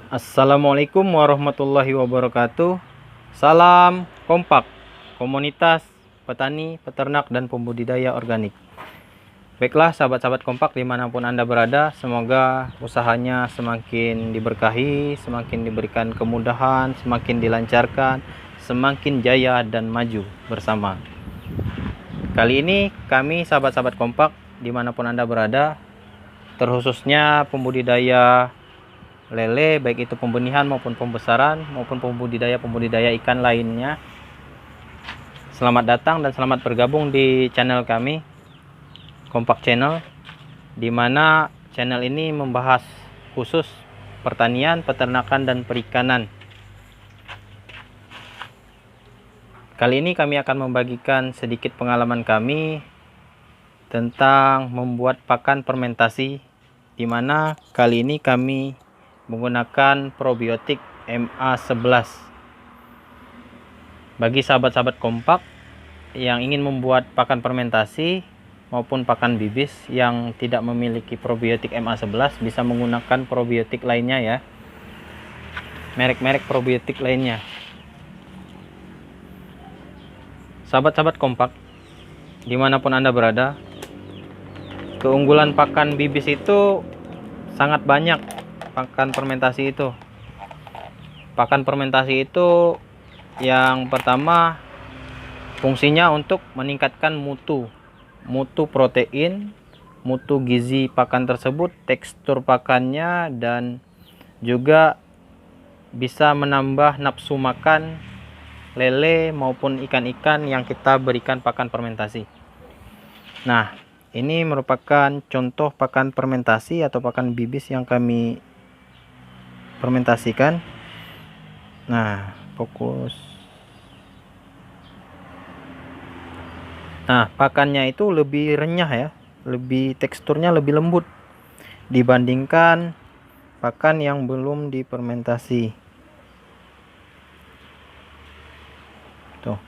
Assalamualaikum warahmatullahi wabarakatuh. Salam kompak, komunitas petani, peternak, dan pembudidaya organik. Baiklah sahabat-sahabat kompak dimanapun Anda berada, semoga usahanya semakin diberkahi, semakin diberikan kemudahan, semakin dilancarkan, semakin jaya dan maju bersama. Kali ini kami sahabat-sahabat kompak dimanapun Anda berada, terkhususnya pembudidaya lele, baik itu pembenihan maupun pembesaran maupun pembudidaya ikan lainnya. Selamat datang dan selamat bergabung di channel kami, Kompak Channel, di mana channel ini membahas khusus pertanian, peternakan, dan perikanan. Kali ini kami akan membagikan sedikit pengalaman kami tentang membuat pakan fermentasi, di mana kali ini kami menggunakan probiotik MA11. Bagi sahabat-sahabat kompak yang ingin membuat pakan fermentasi maupun pakan bibis yang tidak memiliki probiotik MA11, bisa menggunakan probiotik lainnya ya, merek-merek probiotik lainnya. Sahabat-sahabat kompak dimanapun Anda berada, keunggulan pakan bibis itu sangat banyak. Pakan fermentasi itu, yang pertama fungsinya untuk meningkatkan mutu protein, mutu gizi pakan tersebut, tekstur pakannya, dan juga bisa menambah nafsu makan lele maupun ikan-ikan yang kita berikan pakan fermentasi. Nah, ini merupakan contoh pakan fermentasi atau pakan bibis yang kami fermentasikan. Nah, fokus. Nah, pakannya itu lebih renyah ya, teksturnya lebih lembut dibandingkan pakan yang belum difermentasi. Tuh.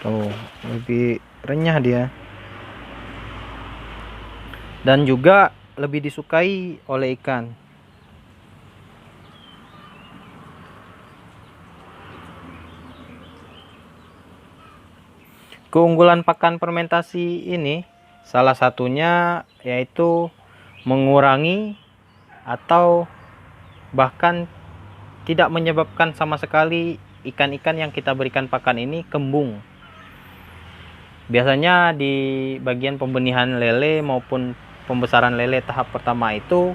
Tuh, lebih renyah dia. Dan juga lebih disukai oleh ikan. Keunggulan pakan fermentasi ini salah satunya yaitu mengurangi atau bahkan tidak menyebabkan sama sekali ikan-ikan yang kita berikan pakan ini kembung. Biasanya di bagian pembenihan lele maupun pembesaran lele tahap pertama itu,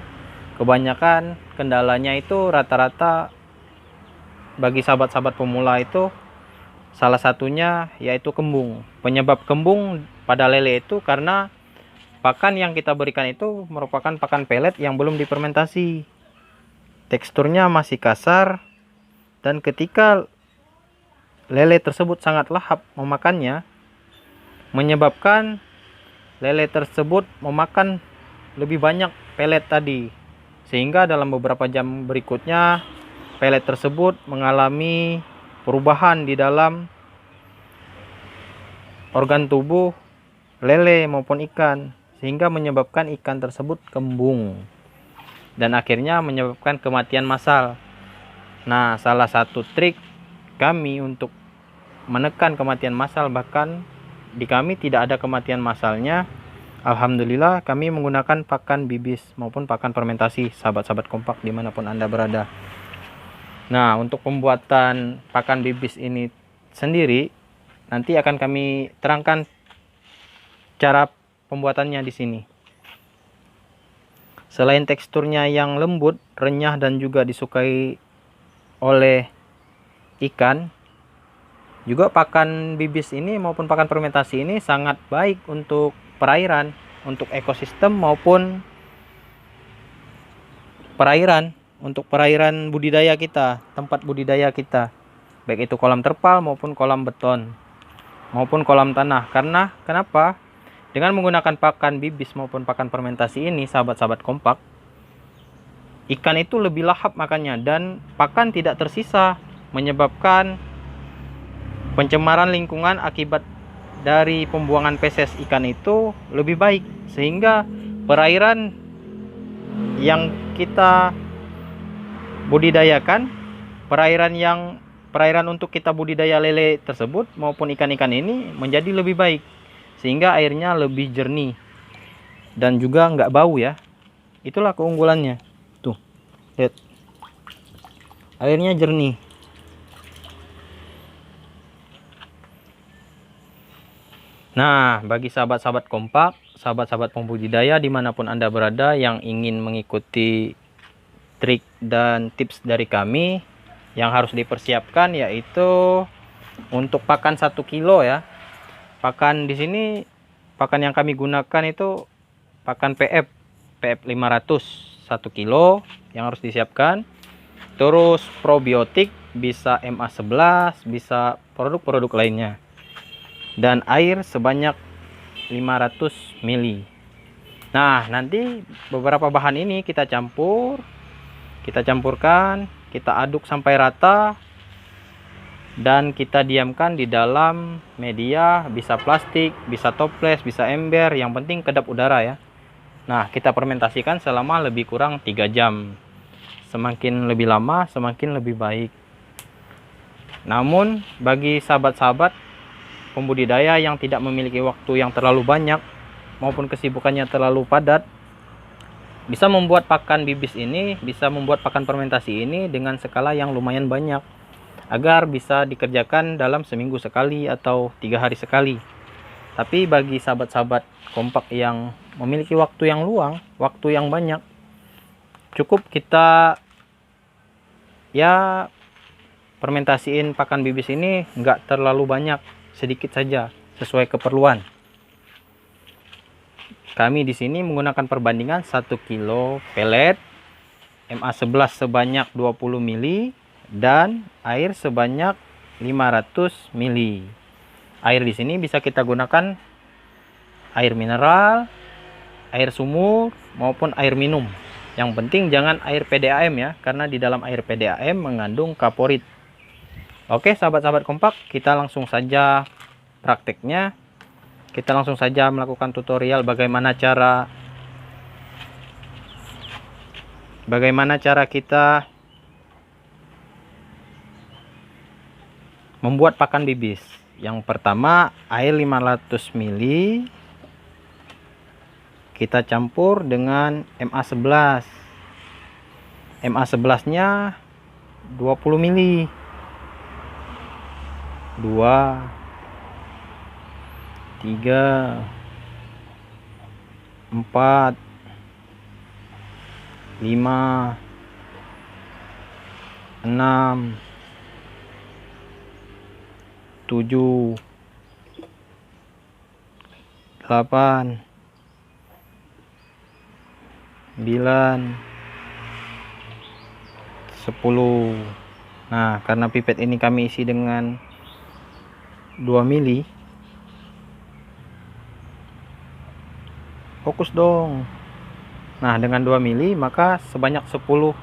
kebanyakan kendalanya itu rata-rata bagi sahabat-sahabat pemula itu salah satunya yaitu kembung. Penyebab kembung pada lele itu karena pakan yang kita berikan itu merupakan pakan pelet yang belum difermentasi. Teksturnya masih kasar, dan ketika lele tersebut sangat lahap memakannya, menyebabkan lele tersebut memakan lebih banyak pelet tadi, sehingga dalam beberapa jam berikutnya pelet tersebut mengalami perubahan di dalam organ tubuh lele maupun ikan, sehingga menyebabkan ikan tersebut kembung dan akhirnya menyebabkan kematian massal. Nah, salah satu trik kami untuk menekan kematian massal, bahkan di kami tidak ada kematian massalnya, alhamdulillah, kami menggunakan pakan bibis maupun pakan fermentasi, sahabat-sahabat kompak dimanapun Anda berada. Nah, untuk pembuatan pakan bibis ini sendiri nanti akan kami terangkan cara pembuatannya di sini. Selain teksturnya yang lembut, renyah, dan juga disukai oleh ikan, juga pakan bibis ini maupun pakan fermentasi ini sangat baik untuk perairan, untuk ekosistem maupun untuk perairan budidaya kita, tempat budidaya kita, baik itu kolam terpal maupun kolam beton maupun kolam tanah. Karena kenapa? Dengan menggunakan pakan bibis maupun pakan fermentasi ini, sahabat-sahabat kompak, ikan itu lebih lahap makannya dan pakan tidak tersisa, menyebabkan pencemaran lingkungan akibat dari pembuangan feses ikan itu lebih baik, sehingga perairan yang kita budidayakan, perairan untuk kita budidaya lele tersebut maupun ikan-ikan ini menjadi lebih baik, sehingga airnya lebih jernih dan juga nggak bau ya. Itulah keunggulannya. Tuh, lihat, airnya jernih. Nah, bagi sahabat-sahabat kompak, sahabat-sahabat pembudidaya dimanapun Anda berada yang ingin mengikuti trik dan tips dari kami, yang harus dipersiapkan yaitu untuk pakan 1 kilo ya. Pakan di sini, pakan yang kami gunakan itu pakan PF 500 1 kilo yang harus disiapkan. Terus probiotik bisa MA11, bisa produk-produk lainnya. Dan air sebanyak 500 ml. Nah, nanti beberapa bahan ini kita campurkan, kita aduk sampai rata, dan kita diamkan di dalam media, bisa plastik, bisa toples, bisa ember, yang penting kedap udara ya. Nah, kita fermentasikan selama lebih kurang 3 jam. Semakin lebih lama, semakin lebih baik. Namun, bagi sahabat-sahabat pembudidaya yang tidak memiliki waktu yang terlalu banyak maupun kesibukannya terlalu padat, bisa membuat pakan bibis ini, bisa membuat pakan fermentasi ini dengan skala yang lumayan banyak, agar bisa dikerjakan dalam seminggu sekali atau 3 hari sekali. Tapi bagi sahabat-sahabat kompak yang memiliki waktu yang luang, waktu yang banyak, cukup kita ya fermentasiin pakan bibis ini nggak terlalu banyak, sedikit saja sesuai keperluan. Kami di sini menggunakan perbandingan 1 kilo pelet, MA11 sebanyak 20 ml dan air sebanyak 500 ml. Air di sini bisa kita gunakan air mineral, air sumur maupun air minum. Yang penting jangan air PDAM ya, karena di dalam air PDAM mengandung kaporit. Oke sahabat-sahabat kompak, kita langsung saja prakteknya. Kita langsung saja melakukan tutorial bagaimana cara kita membuat pakan bibis. Yang pertama, air 500 ml kita campur dengan MA11. MA11 nya 20 ml. 2, 3, 4, 5, 6, 7, 8, 9, 10. Nah, karena pipet ini kami isi dengan 2 mili. Fokus dong. Nah, dengan 2 mili maka sebanyak 10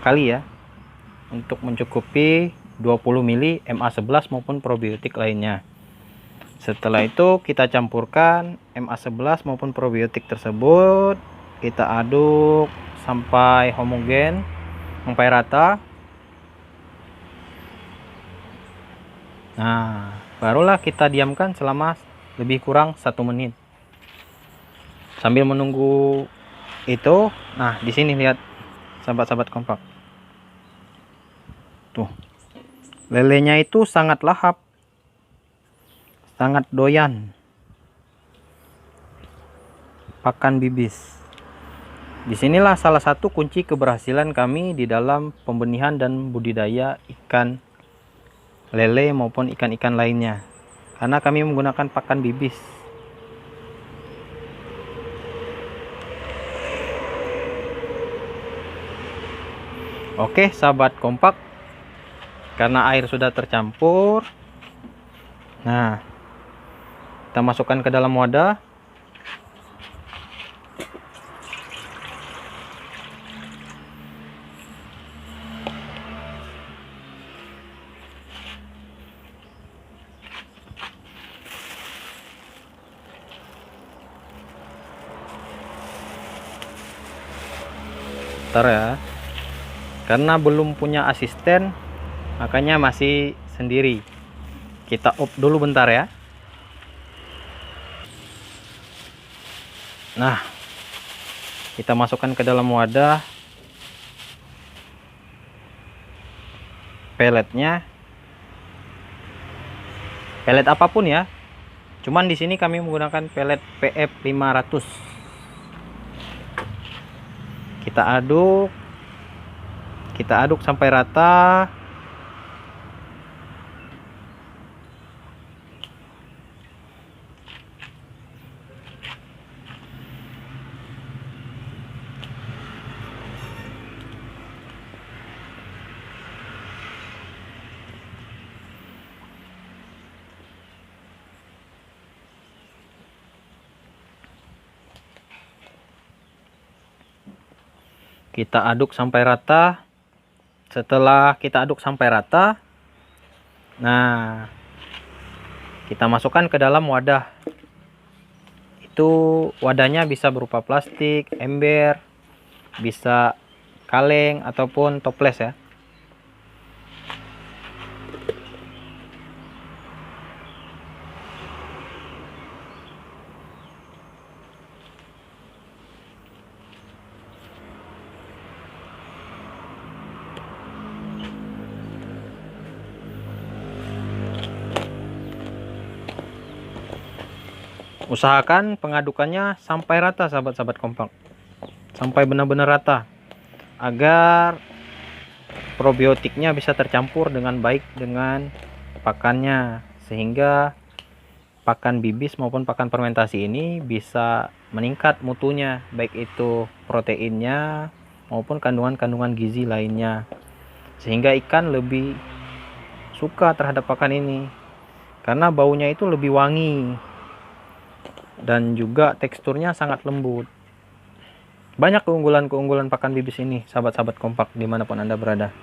kali ya, untuk mencukupi 20 mili MA11 maupun probiotik lainnya. Setelah itu kita campurkan MA11 maupun probiotik tersebut, kita aduk sampai homogen, sampai rata. Nah, barulah kita diamkan selama lebih kurang 1 menit. Sambil menunggu itu, nah di sini lihat sahabat-sahabat kompak. Tuh. Lelenya itu sangat lahap. Sangat doyan pakan bibis. Disinilah salah satu kunci keberhasilan kami di dalam pembenihan dan budidaya ikan lele maupun ikan-ikan lainnya, karena kami menggunakan pakan bibis. Oke sahabat kompak, karena air sudah tercampur, nah kita masukkan ke dalam wadah. sebentar ya, karena belum punya asisten makanya masih sendiri. Kita off dulu bentar ya. Nah, kita masukkan ke dalam wadah peletnya, pelet apapun ya, cuman di sini kami menggunakan pelet PF 500. Kita aduk sampai rata. Kita aduk sampai rata. Setelah kita aduk sampai rata, nah, kita masukkan ke dalam wadah. Itu wadahnya bisa berupa plastik, ember, bisa kaleng ataupun toples ya. Usahakan pengadukannya sampai rata sahabat-sahabat kompak, sampai benar-benar rata, agar probiotiknya bisa tercampur dengan baik dengan pakannya, sehingga pakan bibis maupun pakan fermentasi ini bisa meningkat mutunya, baik itu proteinnya maupun kandungan-kandungan gizi lainnya, sehingga ikan lebih suka terhadap pakan ini karena baunya itu lebih wangi dan juga teksturnya sangat lembut. Banyak keunggulan-keunggulan pakan bibis ini sahabat-sahabat kompak dimanapun Anda berada.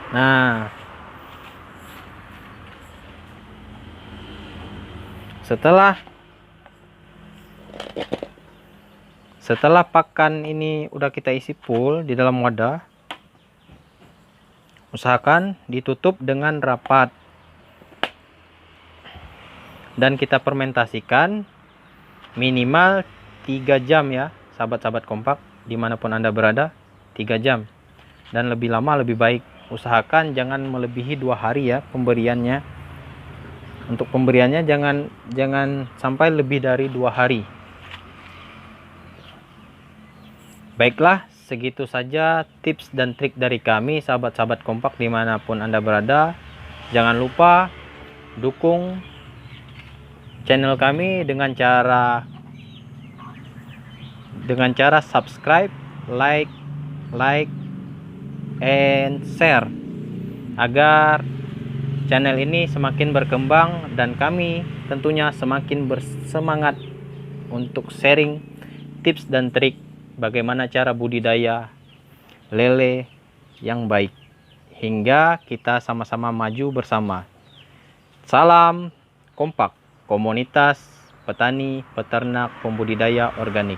Nah, setelah pakan ini udah kita isi full di dalam wadah, usahakan ditutup dengan rapat dan kita fermentasikan minimal 3 jam ya sahabat-sahabat kompak dimanapun Anda berada. 3 jam dan lebih lama lebih baik. Usahakan jangan melebihi 2 hari ya pemberiannya. Untuk pemberiannya jangan sampai lebih dari 2 hari. Baiklah, segitu saja tips dan trik dari kami sahabat-sahabat kompak dimanapun Anda berada. Jangan lupa dukung channel kami dengan cara subscribe, like, and share, agar channel ini semakin berkembang dan kami tentunya semakin bersemangat untuk sharing tips dan trik bagaimana cara budidaya lele yang baik, hingga kita sama-sama maju bersama. Salam kompak, komunitas petani, peternak, pembudidaya organik.